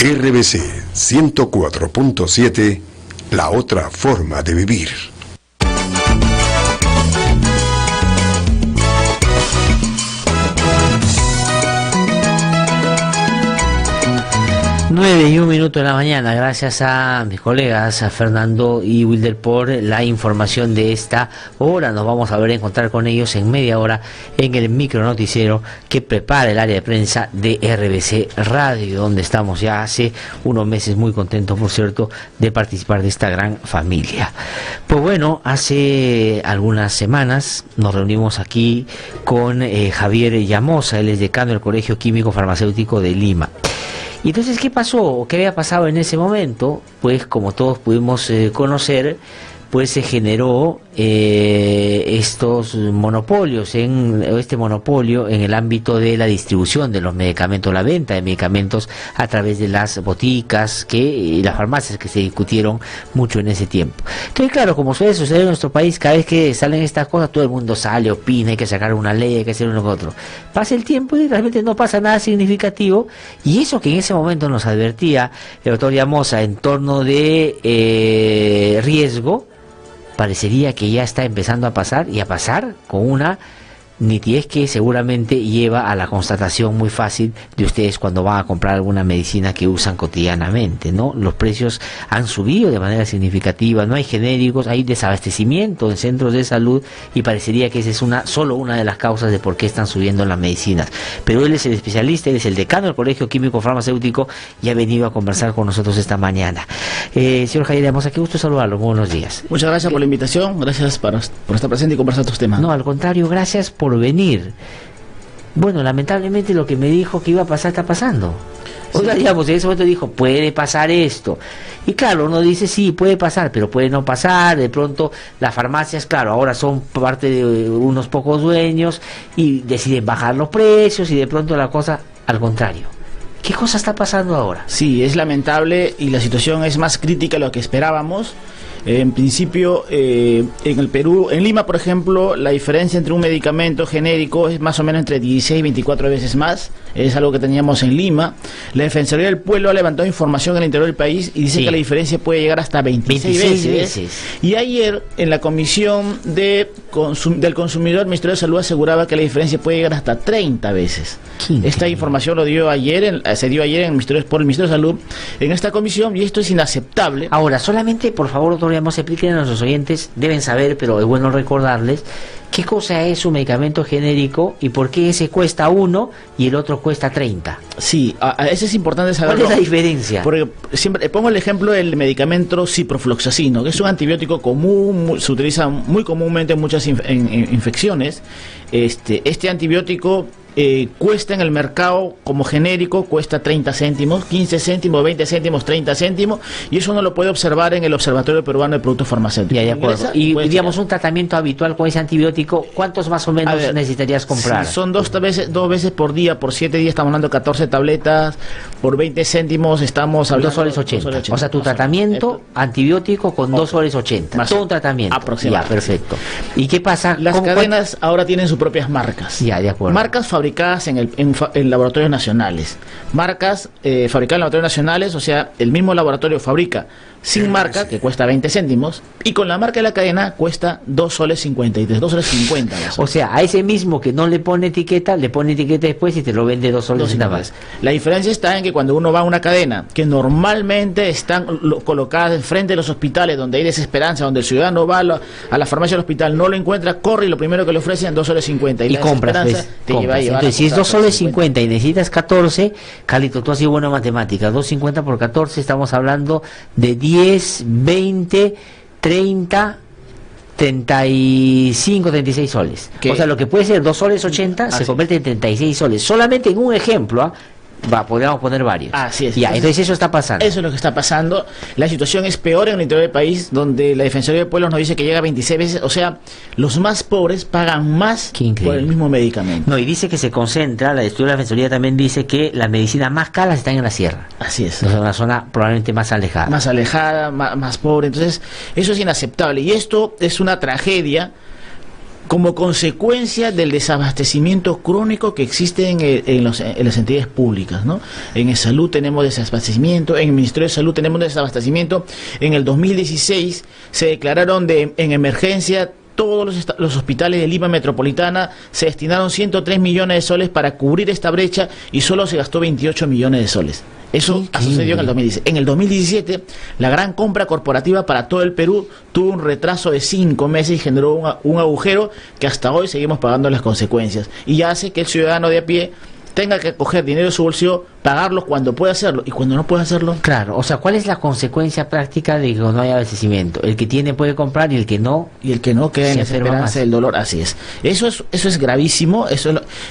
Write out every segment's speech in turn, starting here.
RBC 104.7, la otra forma de vivir. Nueve y un minuto de la mañana, gracias a mis colegas, a Fernando y Wilder, por la información de esta hora. Nos vamos a encontrar con ellos en media hora en el micro noticiero que prepara el área de prensa de RBC Radio, donde estamos ya hace unos meses muy contentos, por cierto, de participar de esta gran familia. Pues bueno, hace algunas semanas nos reunimos aquí con Javier Llamosa, él es decano del Colegio Químico Farmacéutico de Lima. Y entonces, ¿qué pasó? ¿Qué había pasado en ese momento? Pues como todos pudimos conocer, pues se generó estos monopolios, este monopolio en el ámbito de la distribución de los medicamentos, la venta de medicamentos a través de las boticas y las farmacias, que se discutieron mucho en ese tiempo. Entonces, claro, como suele suceder en nuestro país, cada vez que salen estas cosas, todo el mundo sale, opina, hay que sacar una ley, hay que hacer uno que otro. Pasa el tiempo y realmente no pasa nada significativo, y eso que en ese momento nos advertía el doctor Llamosa en torno de riesgo, parecería que ya está empezando a pasar, y a pasar con una nitidez que seguramente lleva a la constatación muy fácil de ustedes cuando van a comprar alguna medicina que usan cotidianamente, ¿no? Los precios han subido de manera significativa, no hay genéricos, hay desabastecimiento en centros de salud, y parecería que esa es solo una de las causas de por qué están subiendo las medicinas. Pero él es el especialista, él es el decano del Colegio Químico Farmacéutico, y ha venido a conversar con nosotros esta mañana. Señor Javier Llamosa, qué gusto saludarlo, buenos días. Muchas gracias por la invitación, gracias por estar presente y conversar estos temas. No, al contrario, gracias por venir. Bueno, lamentablemente lo que me dijo que iba a pasar está pasando. O sea, digamos, en ese momento dijo, puede pasar esto. Y claro, uno dice, sí, puede pasar, pero puede no pasar. De pronto las farmacias, claro, ahora son parte de unos pocos dueños y deciden bajar los precios, y de pronto la cosa al contrario. ¿Qué cosa está pasando ahora? Sí, es lamentable, y la situación es más crítica de lo que esperábamos. En principio, en el Perú, en Lima, por ejemplo, la diferencia entre un medicamento genérico es más o menos entre 16 y 24 veces más. Es algo que teníamos en Lima. La Defensoría del Pueblo ha levantado información en el interior del país y dice que la diferencia puede llegar hasta 26 veces. Y ayer, en la Comisión del Consumidor, el Ministerio de Salud aseguraba que la diferencia puede llegar hasta 30 veces. Esta información se dio ayer en el Ministerio de Salud, en esta comisión, y esto es inaceptable. Ahora, solamente, por favor, doctor Llamosa, expliquen a nuestros oyentes, deben saber, pero es bueno recordarles, ¿qué cosa es un medicamento genérico y por qué ese cuesta 1 y el otro cuesta 30? Sí, eso es importante saberlo. ¿Cuál es la diferencia? Porque siempre pongo el ejemplo del medicamento ciprofloxacino, que es un antibiótico común, se utiliza muy comúnmente en muchas infecciones. Este antibiótico cuesta en el mercado como genérico, cuesta 30 céntimos, 15 céntimos, 20 céntimos, 30 céntimos, y eso uno lo puede observar en el Observatorio Peruano de Productos Farmacéuticos. Ya, de acuerdo. Y digamos, un tratamiento habitual con ese antibiótico, ¿cuántos más o menos necesitarías comprar? Sí, son dos veces por día, por 7 días estamos hablando de 14 tabletas, por 20 céntimos estamos hablando... 2 soles 80. O sea, tu tratamiento antibiótico con 2 soles 80. Todo un tratamiento. Aproximadamente. Ya, perfecto. ¿Y qué pasa? Las cadenas ahora tienen sus propias marcas. Ya, de acuerdo. Marcas fabricadas en laboratorios nacionales. Marcas fabricadas en laboratorios nacionales, o sea, el mismo laboratorio fabrica sin marca, que cuesta 20 céntimos, y con la marca de la cadena cuesta 2 soles 53, 2 soles 50. O sea, a ese mismo que no le pone etiqueta, le pone etiqueta después y te lo vende 2 soles nada más. La diferencia está en que cuando uno va a una cadena, que normalmente están colocadas enfrente de los hospitales, donde hay desesperanza, donde el ciudadano va a la farmacia del hospital, no lo encuentra, corre y lo primero que le ofrecen 2 soles 50. Y compras, pues, entonces, si es 2 soles 50 y necesitas 14, Carlito, tú has sido bueno en matemáticas, 2.50 por 14, estamos hablando de 10, 20, 30, 35, 36 soles. ¿Qué? O sea, lo que puede ser 2 soles 80 se convierte en 36 soles. Solamente en un ejemplo, podríamos poner varios. Así es. Ya, entonces eso está pasando. Eso es lo que está pasando. La situación es peor en el interior del país, donde la Defensoría del Pueblo nos dice que llega a 26 veces. O sea, los más pobres pagan más por el mismo medicamento. No, y dice que se concentra, la estudio de la Defensoría también dice que las medicinas más caras están en la sierra. Así es. O sea, una zona probablemente más alejada. Más alejada, más pobre. Entonces, eso es inaceptable. Y esto es una tragedia, como consecuencia del desabastecimiento crónico que existe en las entidades públicas, ¿no? En el salud tenemos desabastecimiento, en el Ministerio de Salud tenemos desabastecimiento. En el 2016 se declararon en emergencia todos los hospitales de Lima Metropolitana, se destinaron 103 millones de soles para cubrir esta brecha y solo se gastó 28 millones de soles. Eso sucedió en el 2017. En el 2017, la gran compra corporativa para todo el Perú tuvo un retraso de 5 meses y generó un agujero que hasta hoy seguimos pagando las consecuencias. Y hace que el ciudadano de a pie tenga que coger dinero de su bolsillo, pagarlo cuando puede hacerlo, y cuando no puede hacerlo... Claro, o sea, ¿cuál es la consecuencia práctica de que no haya abastecimiento? El que tiene puede comprar y el que no... Y el que no queda en la esperanza del dolor, así es. Eso es gravísimo,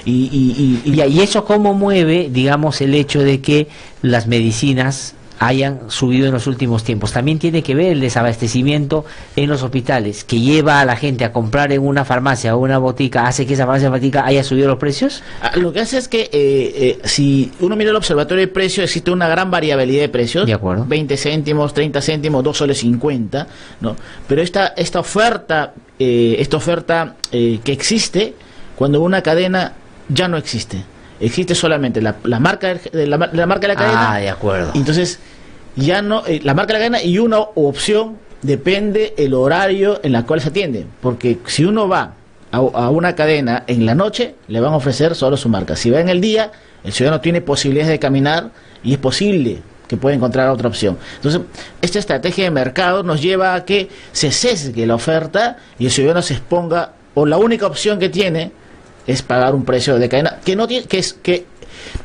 y eso cómo mueve, digamos, el hecho de que las medicinas hayan subido en los últimos tiempos. También tiene que ver el desabastecimiento en los hospitales, que lleva a la gente a comprar en una farmacia o una botica, hace que esa farmacia o botica haya subido los precios. Lo que hace es que si uno mira el observatorio de precios, existe una gran variabilidad de precios. De acuerdo. 20 céntimos, 30 céntimos, 2 soles 50, ¿no? Pero esta oferta que existe cuando una cadena ya no existe. Existe solamente la marca de la cadena. Ah, de acuerdo. Entonces, ya no, la marca de la cadena y una opción depende el horario en la cual se atiende. Porque si uno va a una cadena en la noche, le van a ofrecer solo su marca. Si va en el día, el ciudadano tiene posibilidades de caminar y es posible que pueda encontrar otra opción. Entonces, esta estrategia de mercado nos lleva a que se sesgue la oferta y el ciudadano se exponga, o la única opción que tiene es pagar un precio de cadena que no tiene, que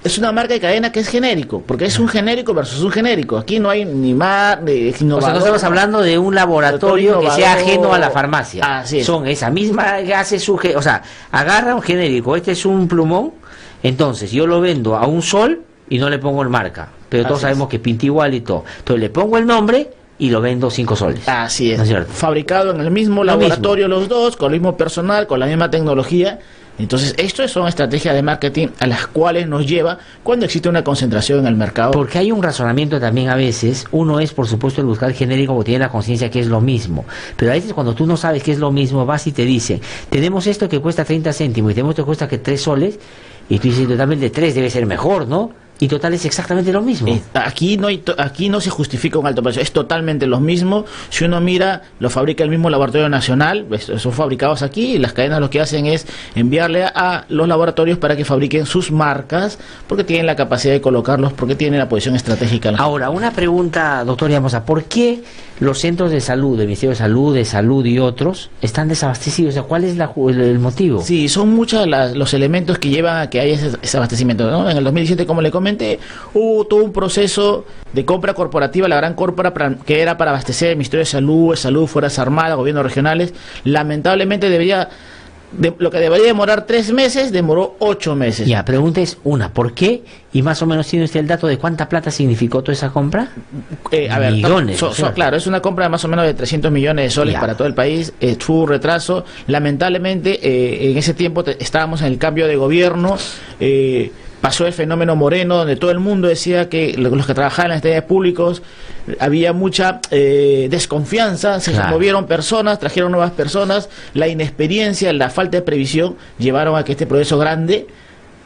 es una marca de cadena que es genérico, porque es un genérico versus un genérico. Aquí no hay ni más innovador. O sea, no estamos hablando de un laboratorio que sea ajeno a la farmacia. Así es. Son esa misma que hace o sea, agarra un genérico, este es un plumón, entonces yo lo vendo a un sol y no le pongo el marca, pero todos sabemos que pinta igual y todo. Entonces le pongo el nombre y lo vendo 5 soles. Así es. ¿No es cierto? Fabricado en el mismo laboratorio los dos, con el mismo personal, con la misma tecnología. Entonces, esto son estrategias de marketing a las cuales nos lleva cuando existe una concentración en el mercado. Porque hay un razonamiento también a veces, uno es por supuesto el buscar genérico porque tiene la conciencia que es lo mismo, pero a veces cuando tú no sabes que es lo mismo, vas y te dicen, tenemos esto que cuesta 30 céntimos y tenemos esto que cuesta que 3 soles, y tú dices, totalmente 3 debe ser mejor, ¿no? Y total es exactamente lo mismo. Aquí no se justifica un alto precio, es totalmente lo mismo. Si uno mira, lo fabrica el mismo laboratorio nacional, son fabricados aquí, y las cadenas lo que hacen es enviarle a los laboratorios para que fabriquen sus marcas, porque tienen la capacidad de colocarlos, porque tienen la posición estratégica. Ahora, una pregunta, doctor Llamosa, ¿por qué los centros de salud, del Ministerio de Salud y otros, están desabastecidos? O sea, ¿cuál es el motivo? Sí, son muchos los elementos que llevan a que haya ese abastecimiento, ¿no? En el 2017, como le comenté, hubo todo un proceso de compra corporativa, la gran compra que era para abastecer el Ministerio de Salud, Fuerzas Armadas, gobiernos regionales. Lamentablemente lo que debería demorar 3 meses, demoró 8 meses. Ya, pregunta es ¿por qué? Y más o menos tiene usted el dato de cuánta plata significó toda esa compra. Millones. Claro, es una compra de más o menos de 300 millones de soles para todo el país. Tuvo un retraso. Lamentablemente, en ese tiempo estábamos en el cambio de gobierno. Pasó el fenómeno Moreno, donde todo el mundo decía que los que trabajaban en las entidades públicas había mucha desconfianza, se movieron personas, trajeron nuevas personas, la inexperiencia, la falta de previsión llevaron a que este proceso grande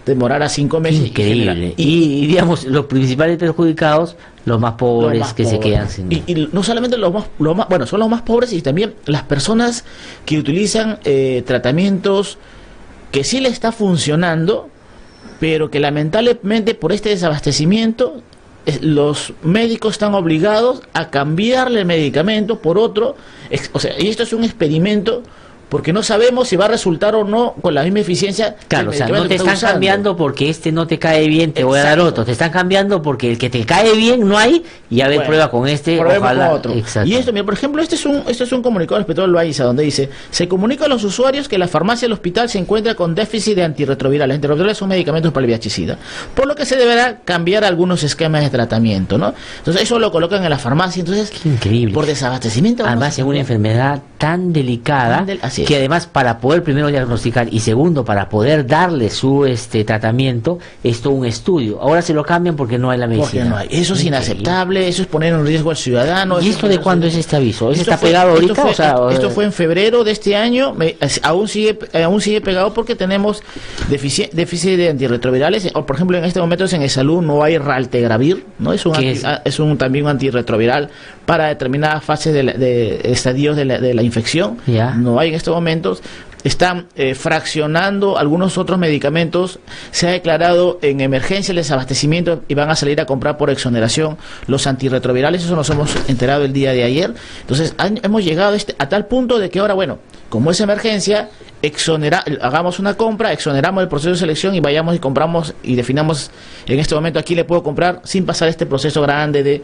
demorara 5 meses. Increíble. Y digamos, los principales perjudicados, los más pobres se quedan sin... Y no solamente bueno, son los más pobres, y también las personas que utilizan tratamientos que sí le está funcionando, pero que lamentablemente por este desabastecimiento los médicos están obligados a cambiarle el medicamento por otro. O sea, y esto es un experimento porque no sabemos si va a resultar o no con la misma eficiencia. Claro, o sea, no te están cambiando porque este no te cae bien, te voy a dar otro. Te están cambiando porque el que te cae bien no hay, y a ver, prueba con este, ojalá. Con otro. Y esto, mira, por ejemplo, este es un comunicado del Hospital Loaiza, donde dice: se comunica a los usuarios que la farmacia del hospital se encuentra con déficit de antirretrovirales. Los antirretrovirales son medicamentos para el VIH-Sida, por lo que se deberá cambiar algunos esquemas de tratamiento, ¿no? Entonces eso lo colocan en la farmacia. Entonces, qué increíble. Por desabastecimiento. Además, es una enfermedad tan delicada Así es. que además para poder primero diagnosticar y segundo para poder darle su tratamiento es todo un estudio. Ahora se lo cambian porque no hay la medicina. Porque no hay. Eso es inaceptable, eso es poner en riesgo al ciudadano. ¿Y esto de cuándo es este aviso? ¿Eso está fue, pegado ahorita? Esto fue en febrero de este año, aún sigue pegado porque tenemos déficit de antirretrovirales. O, por ejemplo, en este momento en salud no hay raltegravir, ¿no? Es también un antirretroviral para determinadas fases de estadios de la infección. Ya. No hay en estos momentos. Están fraccionando algunos otros medicamentos. Se ha declarado en emergencia el desabastecimiento y van a salir a comprar por exoneración los antirretrovirales. Eso nos hemos enterado el día de ayer. Entonces hemos llegado a tal punto de que ahora, bueno, como es emergencia, hagamos una compra, exoneramos el proceso de selección y vayamos y compramos y definamos en este momento aquí le puedo comprar sin pasar este proceso grande de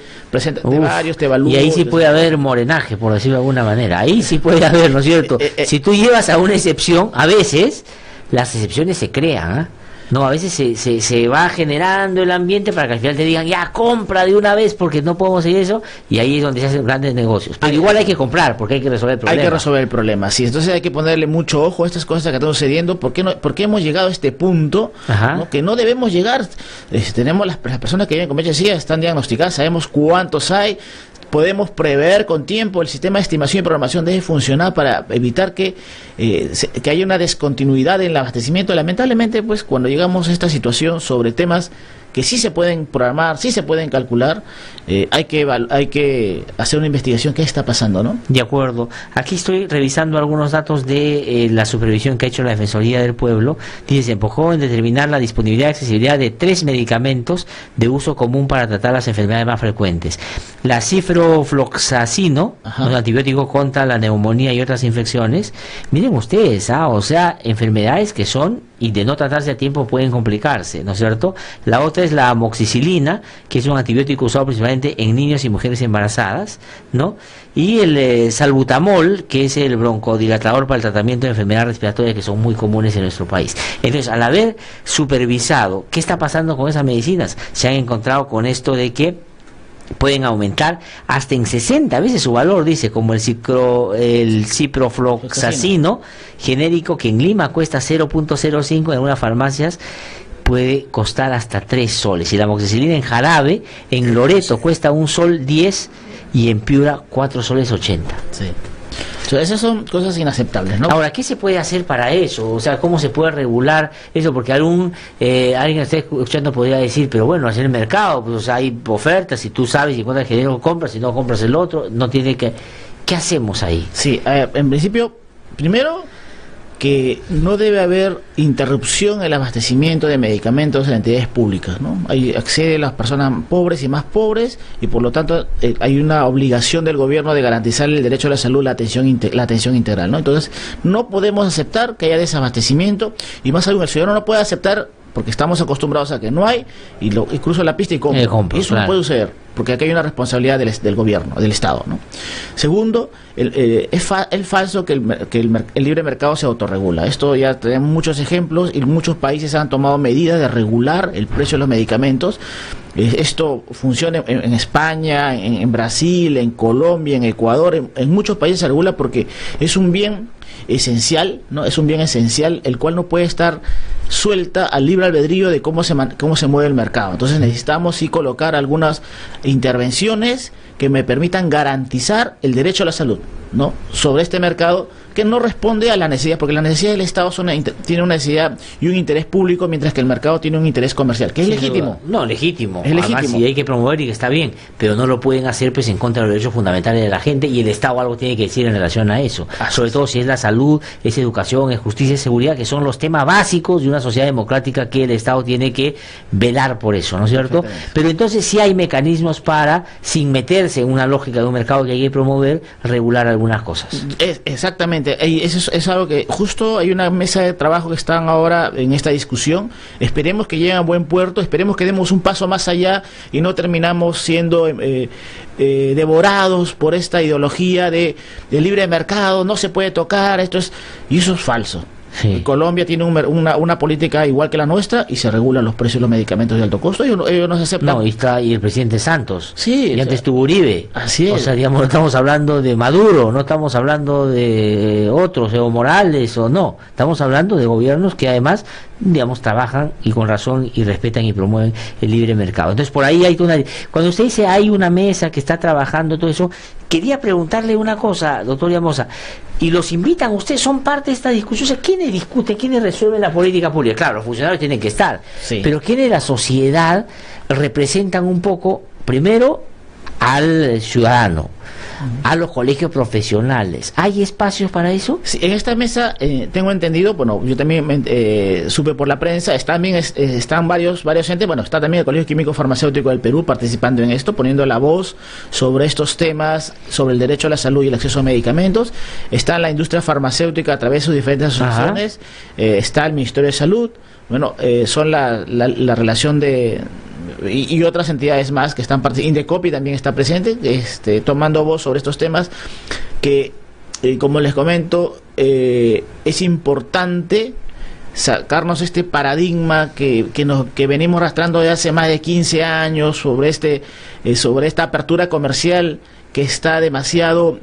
varios, te evalúo. Y ahí sí puede haber morenaje, por decirlo de alguna manera. Ahí sí puede haber, ¿no es cierto? Si tú llevas a una excepción, a veces las excepciones se crean, ¿eh? No, a veces se va generando el ambiente para que al final te digan, ya, compra de una vez porque no podemos hacer eso, y ahí es donde se hacen grandes negocios. Pero igual hay que comprar porque hay que resolver el problema. Hay que resolver el problema, sí. Entonces hay que ponerle mucho ojo a estas cosas que están sucediendo. ¿Por qué hemos llegado a este punto, ¿no? Que no debemos llegar? Tenemos las personas que viven con VIH están diagnosticadas, sabemos cuántos hay. Podemos prever con tiempo, el sistema de estimación y programación debe funcionar para evitar que haya una descontinuidad en el abastecimiento. Lamentablemente, pues cuando llegamos a esta situación sobre temas que sí se pueden programar, sí se pueden calcular, hay que hacer una investigación qué está pasando, ¿no? De acuerdo. Aquí estoy revisando algunos datos de la supervisión que ha hecho la Defensoría del Pueblo. Dice, se enfocó en determinar la disponibilidad y accesibilidad de 3 medicamentos de uso común para tratar las enfermedades más frecuentes. La ciprofloxacino, un antibiótico contra la neumonía y otras infecciones. Miren ustedes, o sea, enfermedades que son y de no tratarse a tiempo pueden complicarse, ¿no es cierto? La otra es la amoxicilina, que es un antibiótico usado principalmente en niños y mujeres embarazadas, ¿no? Y el salbutamol, que es el broncodilatador para el tratamiento de enfermedades respiratorias que son muy comunes en nuestro país. Entonces, al haber supervisado qué está pasando con esas medicinas, se han encontrado con esto de que pueden aumentar hasta en 60 veces su valor, dice, como el ciprofloxacino genérico, que en Lima cuesta 0.05, en algunas farmacias puede costar hasta 3 soles. Y la amoxicilina en jarabe, en Loreto cuesta 1 sol 10 y en Piura 4 soles 80. Sí. Esas son cosas inaceptables, ¿no? Ahora, ¿qué se puede hacer para eso? O sea, ¿cómo se puede regular eso? Porque alguien que esté escuchando podría decir, pero bueno, hacer el mercado, pues, o sea, hay ofertas, si tú sabes si encuentras el género compras, si no compras el otro, no tiene que... ¿Qué hacemos ahí? Sí, en principio, primero, que no debe haber interrupción en el abastecimiento de medicamentos en entidades públicas, ¿no? Ahí acceden las personas pobres y más pobres y por lo tanto hay una obligación del gobierno de garantizar el derecho a la salud, la atención integral, ¿no? Entonces no podemos aceptar que haya desabastecimiento y más aún el ciudadano no puede aceptar porque estamos acostumbrados a que no hay y cruzo la pista y compro. Y eso no puede suceder porque aquí hay una responsabilidad del gobierno, del Estado, ¿no? Segundo, es falso que el libre mercado se autorregula. Esto ya tenemos muchos ejemplos y muchos países han tomado medidas de regular el precio de los medicamentos. Esto funciona en España, en Brasil, en Colombia, en Ecuador, en muchos países se regula porque es un bien esencial, ¿no? Es un bien esencial el cual no puede estar suelta al libre albedrío de cómo se mueve el mercado. Entonces necesitamos sí colocar algunas intervenciones que me permitan garantizar el derecho a la salud, ¿no? Sobre este mercado que no responde a la necesidad, porque la necesidad del Estado tiene una necesidad y un interés público, mientras que el mercado tiene un interés comercial, que es legítimo. No, legítimo. Es legítimo. Además, sí hay que promover y que está bien, pero no lo pueden hacer pues en contra de los derechos fundamentales de la gente y el Estado algo tiene que decir en relación a eso. Sobre todo si es la salud, es educación, es justicia, es seguridad, que son los temas básicos de una sociedad democrática que el Estado tiene que velar por eso, ¿no es cierto? Pero entonces sí hay mecanismos para, sin meterse en una lógica de un mercado que hay que promover, regular algunas cosas. Exactamente. Eso es algo que justo hay una mesa de trabajo que están ahora en esta discusión. Esperemos que lleguen a buen puerto, esperemos que demos un paso más allá y no terminamos siendo devorados por esta ideología de libre mercado, no se puede tocar, y eso es falso. Sí. Colombia tiene una política igual que la nuestra y se regulan los precios de los medicamentos de alto costo. Ellos no se aceptan. No, y el presidente Santos. Sí, Y antes estuvo Uribe. así es. O sea, digamos, no estamos hablando de Maduro, no estamos hablando de otros, Evo Morales o no. Estamos hablando de gobiernos que además, digamos, trabajan y con razón y respetan y promueven el libre mercado. Entonces, por ahí hay cuando usted dice hay una mesa que está trabajando todo eso, quería preguntarle una cosa, doctor Llamosa. Y los invitan, ustedes son parte de esta discusión. O sea, ¿quiénes discuten, quiénes resuelven la política pública? Claro, los funcionarios tienen que estar, Sí. pero ¿quiénes de la sociedad representan un poco, primero, al ciudadano, a los colegios profesionales? ¿Hay espacios para eso? Sí, en esta mesa tengo entendido, bueno, yo también supe por la prensa, están varios entes, bueno, está también el Colegio Químico Farmacéutico del Perú participando en esto, poniendo la voz sobre estos temas, sobre el derecho a la salud y el acceso a medicamentos. Está la industria farmacéutica a través de sus diferentes asociaciones, está el Ministerio de Salud, bueno, son la relación de... Y otras entidades más que están participando. Indecopi también está presente, tomando voz sobre estos temas que, como les comento, es importante sacarnos este paradigma que venimos arrastrando de hace más de 15 años sobre esta apertura comercial que está demasiado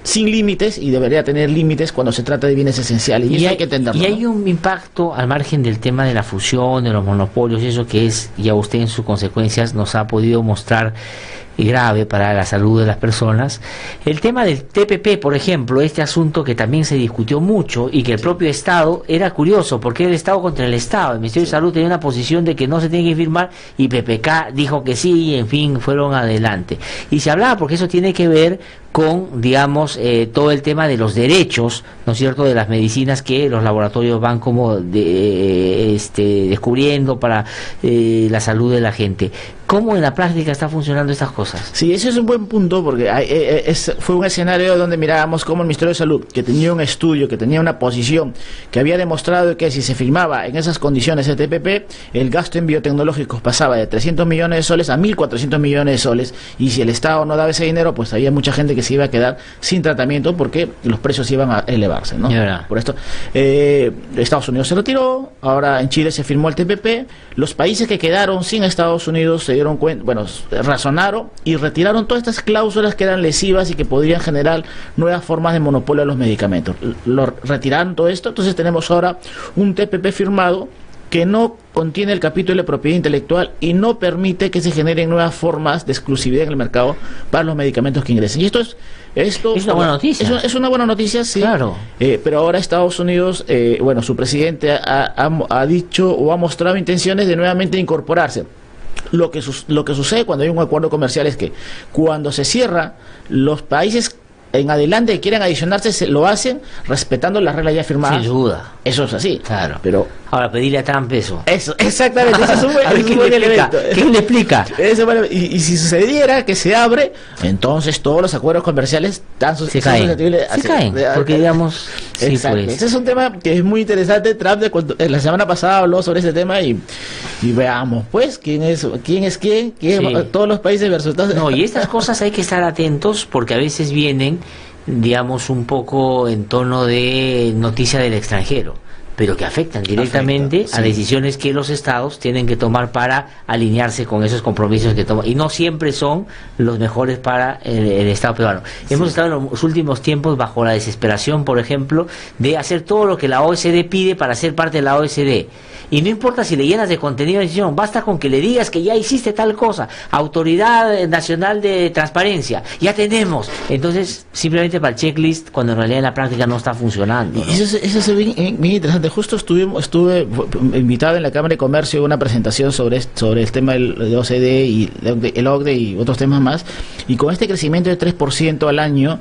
sin límites y debería tener límites cuando se trata de bienes esenciales, y eso hay que entenderlo. Y hay un impacto al margen del tema de la fusión, de los monopolios, eso que es, ya usted en sus consecuencias nos ha podido mostrar, grave para la salud de las personas. El tema del TPP, por ejemplo, este asunto que también se discutió mucho y que el propio Estado, era curioso porque era el Estado contra el Estado. El Ministerio de Salud tenía una posición de que no se tiene que firmar y PPK dijo que sí, y en fin, fueron adelante. Y se hablaba porque eso tiene que ver con, digamos, todo el tema de los derechos, ¿no es cierto?, de las medicinas que los laboratorios van como descubriendo para la salud de la gente. ¿Cómo en la práctica están funcionando estas cosas? Sí, ese es un buen punto porque fue un escenario donde mirábamos cómo el Ministerio de Salud, que tenía un estudio, que tenía una posición, que había demostrado que si se firmaba en esas condiciones el TPP, el gasto en biotecnológicos pasaba de 300 millones de soles a 1.400 millones de soles, y si el Estado no daba ese dinero, pues había mucha gente que se iba a quedar sin tratamiento porque los precios iban a elevarse, ¿no? Por esto, Estados Unidos se retiró, ahora en Chile se firmó el TPP, los países que quedaron sin Estados Unidos se dieron cuenta, bueno, razonaron y retiraron todas estas cláusulas que eran lesivas y que podrían generar nuevas formas de monopolio a los medicamentos. Retiraron todo esto, entonces tenemos ahora un TPP firmado que no contiene el capítulo de propiedad intelectual y no permite que se generen nuevas formas de exclusividad en el mercado para los medicamentos que ingresen. Y esto es una buena noticia. Es una buena noticia, sí. Claro. Pero ahora Estados Unidos, bueno, su presidente ha dicho o ha mostrado intenciones de nuevamente incorporarse. Lo que sucede cuando hay un acuerdo comercial es que cuando se cierra, los países en adelante que quieran adicionarse lo hacen respetando las reglas ya firmadas. Sin duda. Eso es así. Claro. Pero ahora pedirle a Trump eso. Eso, exactamente. Eso es un buen elemento. ¿Quién le explica? Eso, bueno, y si sucediera que se abre, entonces todos los acuerdos comerciales se caen. Porque digamos, sí, pues. Ese es un tema que es muy interesante. Trump la semana pasada habló sobre ese tema y veamos, pues, quién es quién, todos los países versus todos. No, y estas cosas hay que estar atentos porque a veces vienen, digamos, un poco en tono de noticia del extranjero, pero que afectan directamente a decisiones que los estados tienen que tomar para alinearse con esos compromisos que toman, y no siempre son los mejores para el Estado peruano. Hemos estado en los últimos tiempos bajo la desesperación, por ejemplo, de hacer todo lo que la OSD pide para ser parte de la OSD. Y no importa si le llenas de contenido de decisión, basta con que le digas que ya hiciste tal cosa. Autoridad Nacional de Transparencia, ya tenemos. Entonces, simplemente para el checklist, cuando en realidad en la práctica no está funcionando, ¿no? Eso es bien interesante. Justo estuve invitado en la Cámara de Comercio a una presentación sobre el tema de OCDE y el OCDE y otros temas más. Y con este crecimiento de 3% al año,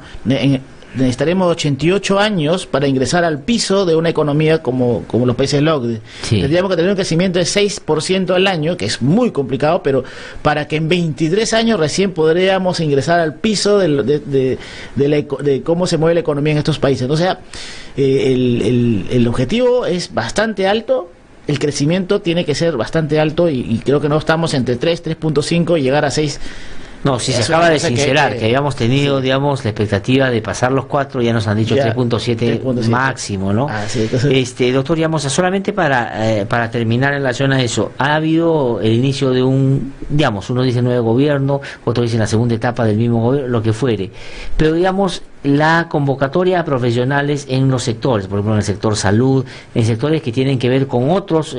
necesitaremos 88 años para ingresar al piso de una economía como los países del OCDE. Tendríamos que tener un crecimiento de 6% al año, que es muy complicado, pero para que en 23 años recién podríamos ingresar al piso de cómo se mueve la economía en estos países. O sea, el objetivo es bastante alto. El crecimiento tiene que ser bastante alto y creo que no estamos entre 3.5 y llegar a 6 No, sí, se Es acaba una de cosa sincerar que habíamos tenido, sí, digamos, la expectativa de pasar los 4, ya nos han dicho ya, 3.7 máximo, ¿no? Ah, sí, entonces, Doctor Llamosa, solamente para terminar en relación a eso, ha habido el inicio de un, digamos, uno dice nuevo gobierno, otro dice la segunda etapa del mismo gobierno, lo que fuere, pero digamos, la convocatoria a profesionales en los sectores, por ejemplo en el sector salud, en sectores que tienen que ver con otros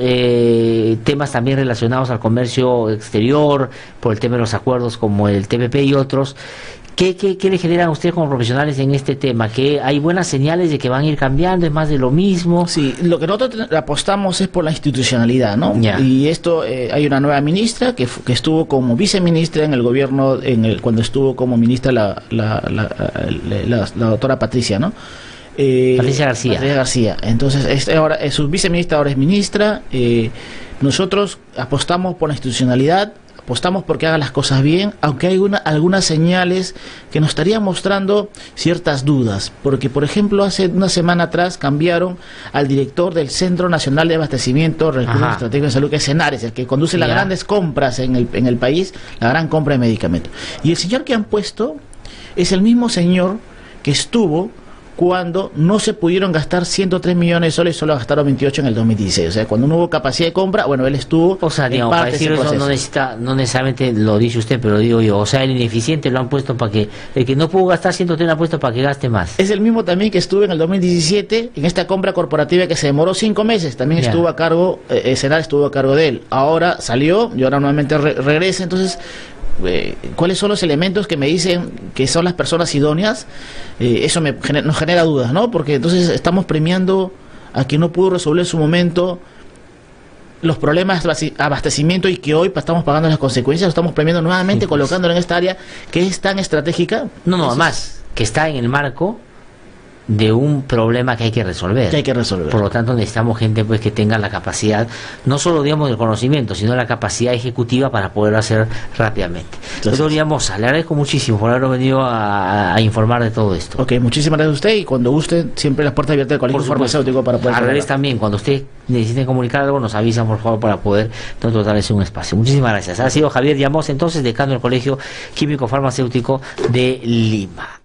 temas también relacionados al comercio exterior, por el tema de los acuerdos como el TPP y otros. ¿Qué le generan a ustedes como profesionales en este tema? ¿Que hay buenas señales de que van a ir cambiando, es más de lo mismo? Sí, lo que nosotros apostamos es por la institucionalidad, ¿no? Ya. Y esto, hay una nueva ministra que estuvo como viceministra en el gobierno, cuando estuvo como ministra la doctora Patricia, ¿no? Patricia García. Patricia García. Entonces, ahora su viceministra ahora es ministra. Nosotros apostamos por la institucionalidad, apostamos porque haga las cosas bien, aunque hay algunas señales que nos estarían mostrando ciertas dudas, porque por ejemplo hace una semana atrás cambiaron al director del Centro Nacional de Abastecimiento Recursos Estratégicos de Salud, que es Senares, el que conduce las grandes compras en el país, la gran compra de medicamentos. Y el señor que han puesto es el mismo señor que estuvo cuando no se pudieron gastar 103 millones de soles, solo gastaron 28 en el 2016. O sea, cuando no hubo capacidad de compra, bueno, él estuvo. O sea, digamos, para decir eso no necesariamente lo dice usted, pero digo yo, o sea, el ineficiente lo han puesto para que, el que no pudo gastar 103 lo han puesto para que gaste más. Es el mismo también que estuvo en el 2017, en esta compra corporativa que se demoró 5 meses, también estuvo a cargo, Senar estuvo a cargo de él. Ahora salió y ahora nuevamente regresa, entonces... ¿cuáles son los elementos que me dicen que son las personas idóneas? Eso nos genera dudas, ¿no? Porque entonces estamos premiando a quien no pudo resolver en su momento los problemas de abastecimiento y que hoy estamos pagando las consecuencias, lo estamos premiando nuevamente, colocándolo en esta área que es tan estratégica. No, además, que está en el marco de un problema que hay que resolver. Por lo tanto, necesitamos gente pues que tenga la capacidad, no solo digamos del conocimiento, sino la capacidad ejecutiva para poderlo hacer rápidamente. Doctor Llamosa, le agradezco muchísimo por haber venido a informar de todo esto. Ok, muchísimas gracias a usted y cuando guste, siempre las puertas abiertas del Colegio Farmacéutico para poder... Al revés también, cuando usted necesite comunicar algo, nos avisan por favor para poder darles un espacio. Muchísimas gracias. Ha sido Javier Llamosa, entonces, decano del Colegio Químico Farmacéutico de Lima.